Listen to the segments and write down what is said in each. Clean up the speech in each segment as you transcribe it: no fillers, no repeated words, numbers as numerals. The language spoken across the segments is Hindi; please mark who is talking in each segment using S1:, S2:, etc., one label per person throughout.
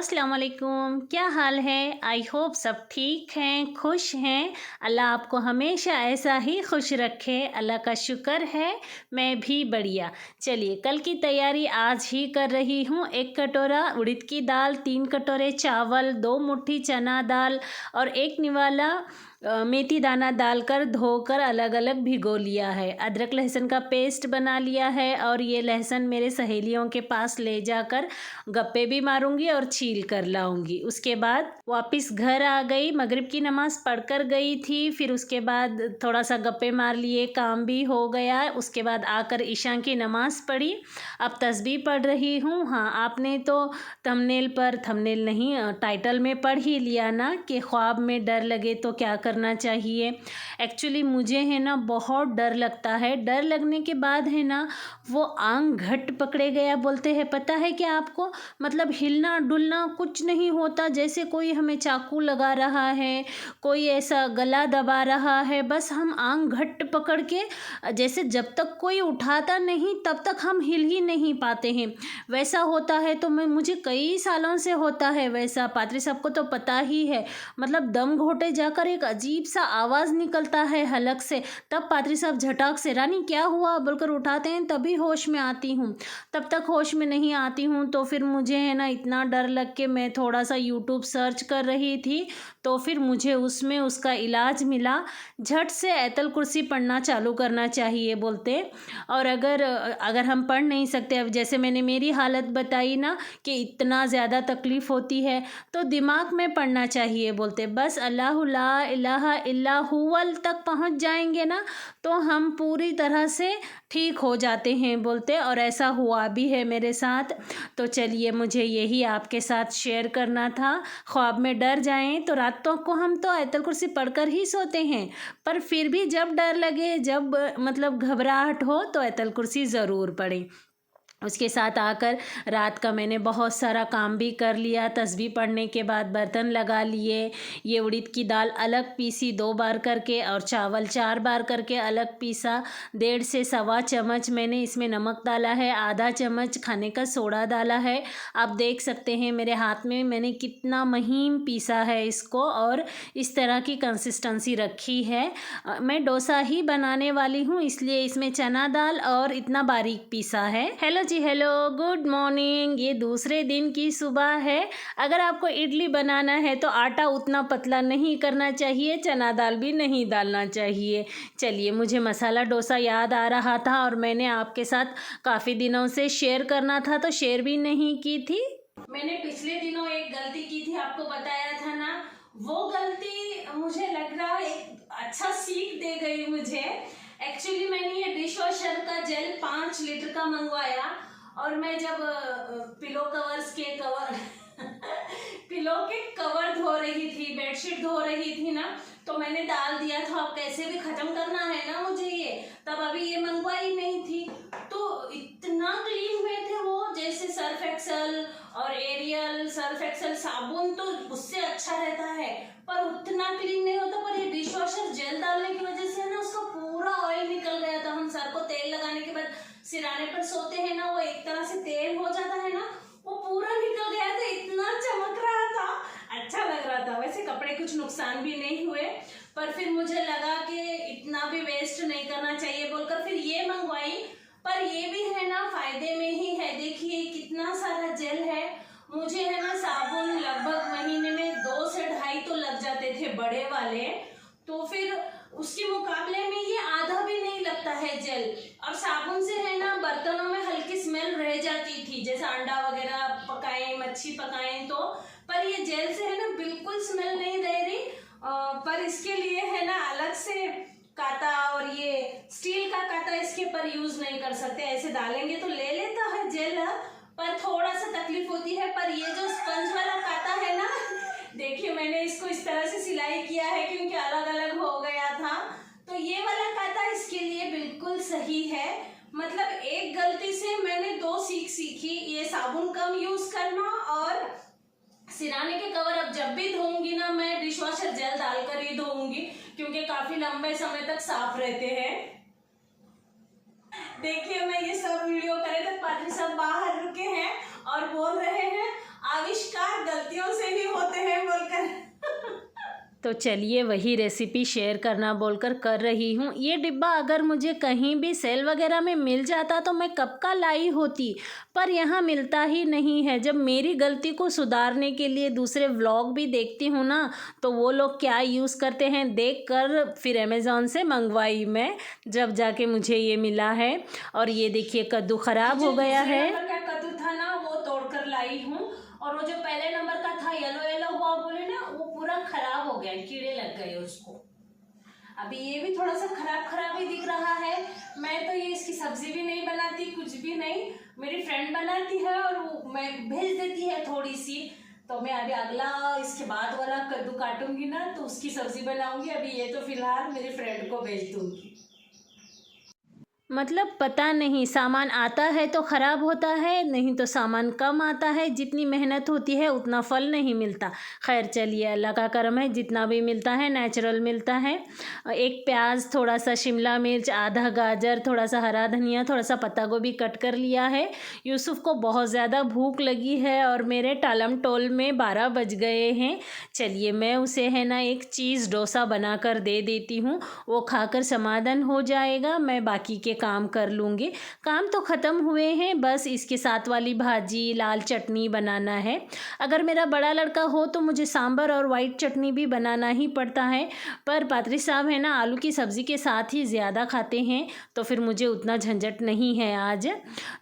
S1: अस्सलाम वालेकुम। क्या हाल है? आई होप सब ठीक हैं, खुश हैं। अल्लाह आपको हमेशा ऐसा ही खुश रखे। अल्लाह का शुक्र है, मैं भी बढ़िया। चलिए, कल की तैयारी आज ही कर रही हूँ। 1 कटोरा उड़द की दाल, 3 कटोरे चावल, 2 मुट्ठी चना दाल और 1 निवाला मेथी दाना डालकर धोकर अलग अलग भिगो लिया है। अदरक लहसुन का पेस्ट बना लिया है और ये लहसुन मेरे सहेलियों के पास ले जाकर गप्पे भी मारूंगी और छील कर लाऊंगी। उसके बाद वापस घर आ गई, मगरिब की नमाज़ पढ़कर गई थी। फिर उसके बाद थोड़ा सा गप्पे मार लिए, काम भी हो गया। उसके बाद आकर ईशा की नमाज़ पढ़ी। अब तस्बीह पढ़ रही हूँ। हाँ, आपने तो थंबनेल नहीं, टाइटल में पढ़ ही लिया ना कि ख्वाब में डर लगे तो क्या करना चाहिए। एक्चुअली मुझे है ना बहुत डर लगता है। डर लगने के बाद है ना वो आंग घट पकड़े गया बोलते हैं, पता है क्या आपको? मतलब हिलना डुलना कुछ नहीं होता, जैसे कोई हमें चाकू लगा रहा है, कोई ऐसा गला दबा रहा है। बस हम आंग घट पकड़ के, जैसे जब तक कोई उठाता नहीं तब तक हम हिल ही नहीं पाते हैं, वैसा होता है। तो मुझे कई सालों से होता है वैसा। पात्री साहब को तो पता ही है। मतलब दम घोटे जाकर एक अजीब सा आवाज़ निकलता है हलक से, तब पात्री साहब झटाक से रानी क्या हुआ बोलकर उठाते हैं, तभी होश में आती हूँ। तब तक होश में नहीं आती हूँ। तो फिर मुझे है ना इतना डर लग के मैं थोड़ा सा यूट्यूब सर्च कर रही थी, तो फिर मुझे उसमें उसका इलाज मिला। झट से आयतल कुर्सी पढ़ना चालू करना चाहिए बोलते। और अगर हम पढ़ नहीं सकते, अब जैसे मैंने मेरी हालत बताई ना कि इतना ज़्यादा तकलीफ़ होती है, तो दिमाग में पढ़ना चाहिए बोलते। बस अल्लाहु ला इलाहा इल्ला हुवल तक पहुँच जाएंगे ना तो हम पूरी तरह से ठीक हो जाते हैं बोलते। और ऐसा हुआ भी है मेरे साथ। तो चलिए, मुझे यही आपके साथ शेयर करना था। ख्वाब में डर जाएं तो रातों को हम तो आयतल कुर्सी पढ़कर ही सोते हैं, पर फिर भी जब डर लगे, जब मतलब घबराहट हो, तो आयतल कुर्सी ज़रूर पढ़ें। उसके साथ आकर रात का मैंने बहुत सारा काम भी कर लिया। तस्बीह पढ़ने के बाद बर्तन लगा लिए। ये उड़द की दाल अलग पीसी 2 बार करके और चावल 4 बार करके अलग पीसा। 1.5 से सवा चम्मच मैंने इसमें नमक डाला है, आधा चम्मच खाने का सोडा डाला है। आप देख सकते हैं मेरे हाथ में मैंने कितना महीन पीसा है इसको, और इस तरह की कंसिस्टेंसी रखी है। मैं डोसा ही बनाने वाली हूँ, इसलिए इसमें चना दाल और इतना बारीक पीसा है। हेलो जी, हेलो, गुड मॉर्निंग। ये दूसरे दिन की सुबह है। अगर आपको इडली बनाना है तो आटा उतना पतला नहीं करना चाहिए, चना दाल भी नहीं डालना चाहिए। चलिए, मुझे मसाला डोसा याद आ रहा था और मैंने आपके साथ काफ़ी दिनों से शेयर करना था तो शेयर भी नहीं की थी। मैंने पिछले दिनों एक गलती की थी, आपको बताया था ना। वो गलती मुझे लग रहा है अच्छा सीख दे गई मुझे। एक्चुअली मैंने ये डिश वॉशर का जेल 5 लीटर का मंगवाया, और मैं जब पिलो के कवर धो रही थी, बेडशीट धो रही थी ना, तो मैंने डाल दिया था। अब कैसे भी खत्म करना है ना मुझे ये, तब अभी ये मंगवाई नहीं थी। तो इतना क्लीन हुए थे वो, जैसे सर्फ एक्सल और एरियल सर्फ एक्सल साबुन तो उससे अच्छा रहता है, पर उतना क्लीन नहीं होता। पर ये डिश वॉशर जेल डालने की वजह से ना उसका पूरा ऑयल निकल गया था। हम सर को तेल लगाने के बाद सिराने पर सोते हैं ना, वो एक तरह से तेल हो जाता है ना, वो पूरा निकल गया था। इतना चमक रहा था, अच्छा लग रहा था। वैसे कपड़े कुछ नुकसान भी नहीं हुए, पर फिर मुझे लगा कि इतना भी वेस्ट नहीं करना चाहिए बोलकर फिर ये मंगवाई। पर ये भी है ना फायदे में ही है। देखिए कितना सारा जेल है। मुझे है ना साबुन लगभग महीने में 2 से 2.5 तो लग जाते थे, बड़े वाले। तो फिर उसके मुकाबले में ये आधा भी नहीं लगता है जेल। और साबुन से है ना बर्तनों में हल्की स्मेल रह जाती थी, जैसे अंडा वगैरह पकाएं, मच्छी पकाएं तो। पर ये जेल से है ना बिल्कुल स्मेल नहीं रह रही। पर इसके लिए है ना अलग से काता, और ये स्टील का काता इसके पर यूज नहीं कर सकते। ऐसे डालेंगे तो ले लेता है जेल, पर थोड़ा सा तकलीफ होती है। पर ये जो स्पंज वाला काता है ना, देखिए मैंने इसको इस तरह से सिलाई किया है क्योंकि अलग अलग हो गया था। तो ये वाला काता इसके लिए बिल्कुल सही है। मतलब एक गलती से मैंने 2 सीख सीखी, ये साबुन कम यूज करना, और सिराने के कवर अब जब भी धोऊंगी ना मैं डिश वॉशर जेल डालकर ही धोऊंगी, क्योंकि काफी लंबे समय तक साफ रहते हैं। देखिए मैं ये सब वीडियो करे तो पात्री साहब बाहर रुके हैं और बोल रहे हैं आविष्कार गलतियों से भी होते हैं बोलकर तो चलिए वही रेसिपी शेयर करना बोलकर कर रही हूँ। ये डिब्बा अगर मुझे कहीं भी सेल वगैरह में मिल जाता तो मैं कब का लाई होती, पर यहाँ मिलता ही नहीं है। जब मेरी गलती को सुधारने के लिए दूसरे व्लॉग भी देखती हूँ ना, तो वो लोग क्या यूज़ करते हैं देख कर फिर अमेज़ॉन से मंगवाई मैं, जब जाके मुझे ये मिला है। और ये देखिए कद्दू ख़राब हो गया है। कद्दू था ना वो तोड़ कर लाई हूँ, और वो जो पहले नंबर का था येलो येलो हुआ बोले ना, वो पूरा खराब हो गया, कीड़े लग गए उसको। अभी ये भी थोड़ा सा खराब ही दिख रहा है। मैं तो ये इसकी सब्जी भी नहीं बनाती, कुछ भी नहीं, मेरी फ्रेंड बनाती है और वो मैं भेज देती है थोड़ी सी। तो मैं अभी अगला इसके बाद वाला कद्दू काटूंगी ना तो उसकी सब्जी बनाऊंगी। अभी ये तो फिलहाल मेरी फ्रेंड को भेज दूंगी। मतलब पता नहीं, सामान आता है तो ख़राब होता है, नहीं तो सामान कम आता है। जितनी मेहनत होती है उतना फल नहीं मिलता। खैर चलिए, अल्लाह का करम है, जितना भी मिलता है नेचुरल मिलता है। एक प्याज, थोड़ा सा शिमला मिर्च, आधा गाजर, थोड़ा सा हरा धनिया, थोड़ा सा पत्ता गोभी कट कर लिया है। यूसुफ को बहुत ज़्यादा भूख लगी है और मेरे टालम टोल में 12 बज गए हैं। चलिए मैं उसे है ना एक चीज़ डोसा बना कर दे देती हूँ, वो खाकर समाधान हो जाएगा। मैं बाकी के काम कर लूँगी। काम तो ख़त्म हुए हैं, बस इसके साथ वाली भाजी, लाल चटनी बनाना है। अगर मेरा बड़ा लड़का हो तो मुझे सांभर और वाइट चटनी भी बनाना ही पड़ता है, पर पात्री साहब है ना आलू की सब्ज़ी के साथ ही ज़्यादा खाते हैं, तो फिर मुझे उतना झंझट नहीं है आज।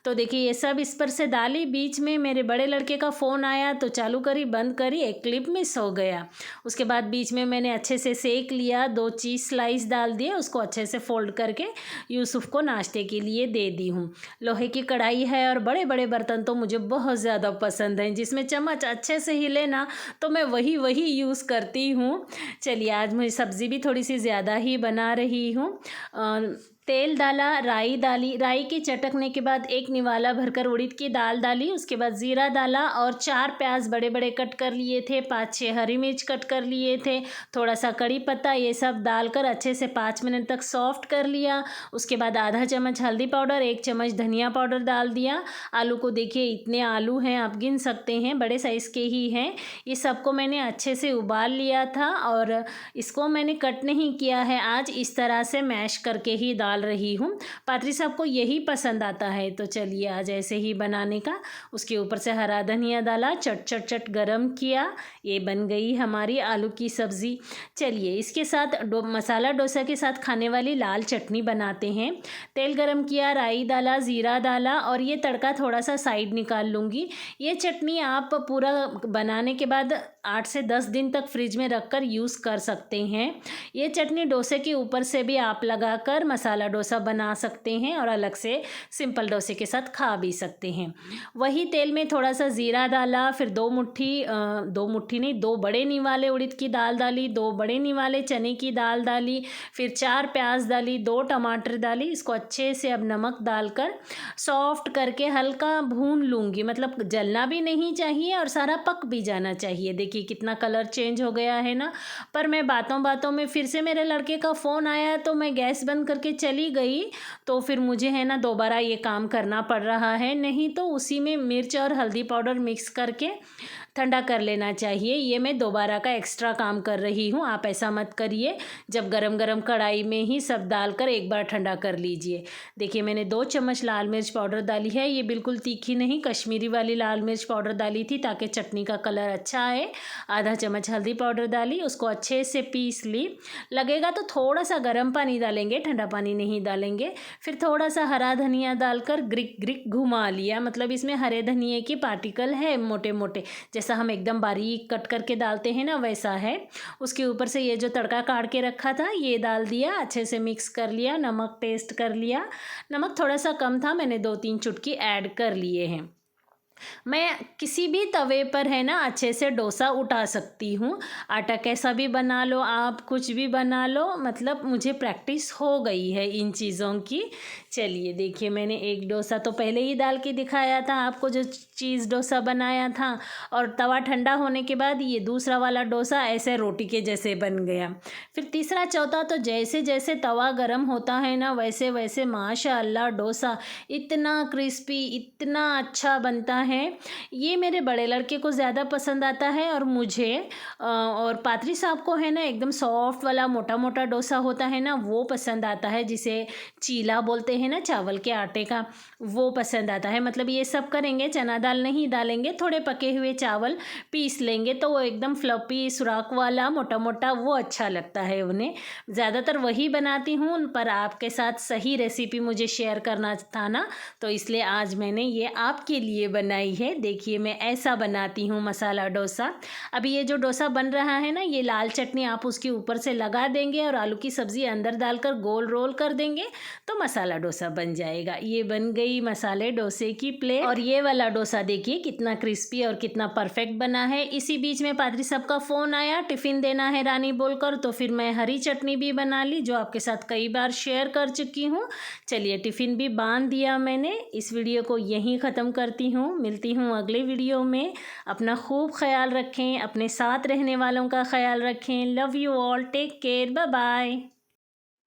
S1: तो देखिए ये सब इस पर से डाली, बीच में मेरे बड़े लड़के का फ़ोन आया तो चालू करी बंद करी, एक क्लिप मिस हो गया। उसके बाद बीच में मैंने अच्छे से सेक लिया, 2 चीज़ स्लाइस डाल दिए, उसको अच्छे से फोल्ड करके यूसुफ को नाश्ते के लिए दे दी हूँ। लोहे की कढ़ाई है और बड़े बड़े बर्तन तो मुझे बहुत ज़्यादा पसंद हैं, जिसमें चम्मच अच्छे से हिले ना तो मैं वही यूज़ करती हूँ। चलिए आज मुझे सब्ज़ी भी थोड़ी सी ज़्यादा ही बना रही हूँ। तेल डाला, राई डाली, राई के चटकने के बाद एक निवाला भरकर उड़द की दाल डाली, उसके बाद ज़ीरा डाला और 4 प्याज बड़े बड़े कट कर लिए थे, 5-6 हरी मिर्च कट कर लिए थे, थोड़ा सा कड़ी पत्ता, ये सब डालकर अच्छे से 5 मिनट तक सॉफ्ट कर लिया। उसके बाद आधा चम्मच हल्दी पाउडर, 1 चम्मच धनिया पाउडर डाल दिया। आलू को देखिए इतने आलू हैं, आप गिन सकते हैं, बड़े साइज़ के ही हैं। ये सबको मैंने अच्छे से उबाल लिया था और इसको मैंने कट नहीं किया है, आज इस तरह से मैश करके ही डाल रही हूँ। पात्री साहब को यही पसंद आता है, तो चलिए आज ऐसे ही बनाने का। उसके ऊपर से हरा धनिया डाला, चट गरम किया, ये बन गई हमारी आलू की सब्ज़ी। चलिए इसके साथ मसाला डोसा के साथ खाने वाली लाल चटनी बनाते हैं। तेल गरम किया, राई डाला, ज़ीरा डाला और ये तड़का थोड़ा सा साइड निकाल लूँगी। ये चटनी आप पूरा बनाने के बाद 8 से 10 दिन तक फ्रिज में रख कर यूज़ कर सकते हैं। ये चटनी डोसे के ऊपर से भी आप लगाकर मसाला डोसा बना सकते हैं और अलग से सिंपल डोसे के साथ खा भी सकते हैं। वही तेल में थोड़ा सा ज़ीरा डाला, फिर 2 मुट्ठी नहीं, 2 बड़े निवाले उड़द की दाल डाली, 2 बड़े निवाले चने की दाल डाली, फिर 4 प्याज डाली, 2 टमाटर डाली। इसको अच्छे से अब नमक डालकर सॉफ्ट करके हल्का भून लूँगी, मतलब जलना भी नहीं चाहिए और सारा पक भी जाना चाहिए। देखिए कितना कलर चेंज हो गया है ना। पर मैं बातों बातों में फिर से मेरे लड़के का फ़ोन आया तो मैं गैस बंद करके चली गई, तो फिर मुझे है ना दोबारा ये काम करना पड़ रहा है। नहीं तो उसी में मिर्च और हल्दी पाउडर मिक्स करके ठंडा कर लेना चाहिए। ये मैं दोबारा का एक्स्ट्रा काम कर रही हूँ, आप ऐसा मत करिए। जब गरम गरम कढ़ाई में ही सब डालकर एक बार ठंडा कर लीजिए। देखिए मैंने 2 चम्मच लाल मिर्च पाउडर डाली है, ये बिल्कुल तीखी नहीं, कश्मीरी वाली लाल मिर्च पाउडर डाली थी ताकि चटनी का कलर अच्छा आए। आधा चम्मच हल्दी पाउडर डाली, उसको अच्छे से पीस ली। लगेगा तो थोड़ा सा गर्म पानी डालेंगे, ठंडा पानी नहीं डालेंगे। फिर थोड़ा सा हरा धनिया डालकर ग्रिक ग्रिक घुमा लिया, मतलब इसमें हरे धनिए की पार्टिकल है मोटे मोटे, जैसा हम एकदम बारीक कट करके डालते हैं ना वैसा है। उसके ऊपर से ये जो तड़का काट के रखा था ये डाल दिया, अच्छे से मिक्स कर लिया, नमक टेस्ट कर लिया। नमक थोड़ा सा कम था, मैंने 2-3 चुटकी ऐड कर लिए हैं। मैं किसी भी तवे पर है ना अच्छे से डोसा उठा सकती हूँ। आटा कैसा भी बना लो आप, कुछ भी बना लो, मतलब मुझे प्रैक्टिस हो गई है इन चीज़ों की। चलिए देखिए मैंने एक डोसा तो पहले ही डाल के दिखाया था आपको, जो चीज़ डोसा बनाया था, और तवा ठंडा होने के बाद ये दूसरा वाला डोसा ऐसे रोटी के जैसे बन गया। फिर तीसरा चौथा तो जैसे जैसे तवा गरम होता है ना वैसे वैसे माशाअल्लाह डोसा इतना क्रिस्पी, इतना अच्छा बनता है। ये मेरे बड़े लड़के को ज़्यादा पसंद आता है और मुझे और पात्री साहब को है ना एकदम सॉफ्ट वाला मोटा मोटा डोसा होता है ना वो पसंद आता है, जिसे चीला बोलते हैं ना चावल के आटे का, वो पसंद आता है। मतलब ये सब करेंगे, चना दाल नहीं डालेंगे, थोड़े पके हुए चावल पीस लेंगे तो वो एकदम फ्लफी सुराख वाला मोटा मोटा वो अच्छा लगता है उन्हें। ज़्यादातर वही बनाती हूँ, पर आपके साथ सही रेसिपी मुझे शेयर करना था ना, तो इसलिए आज मैंने ये आपके लिए बनाई है। देखिए मैं ऐसा बनाती हूँ मसाला डोसा। अभी ये जो डोसा बन रहा है ना, ये लाल चटनी आप उसके ऊपर से लगा देंगे और आलू की सब्ज़ी अंदर डालकर गोल रोल कर देंगे तो मसाला डोसा बन जाएगा। ये बन गई मसाले डोसे की प्लेट। और ये वाला डोसा देखिए कितना क्रिस्पी और कितना परफेक्ट बना है। इसी बीच में पादरी साहब का फ़ोन आया, टिफ़िन देना है रानी बोलकर, तो फिर मैं हरी चटनी भी बना ली जो आपके साथ कई बार शेयर कर चुकी हूँ। चलिए टिफ़िन भी बांध दिया मैंने। इस वीडियो को यहीं ख़त्म करती हूँ, मिलती हूँ अगले वीडियो में। अपना खूब ख्याल रखें, अपने साथ रहने वालों का ख्याल रखें। Love you all, take care, bye bye.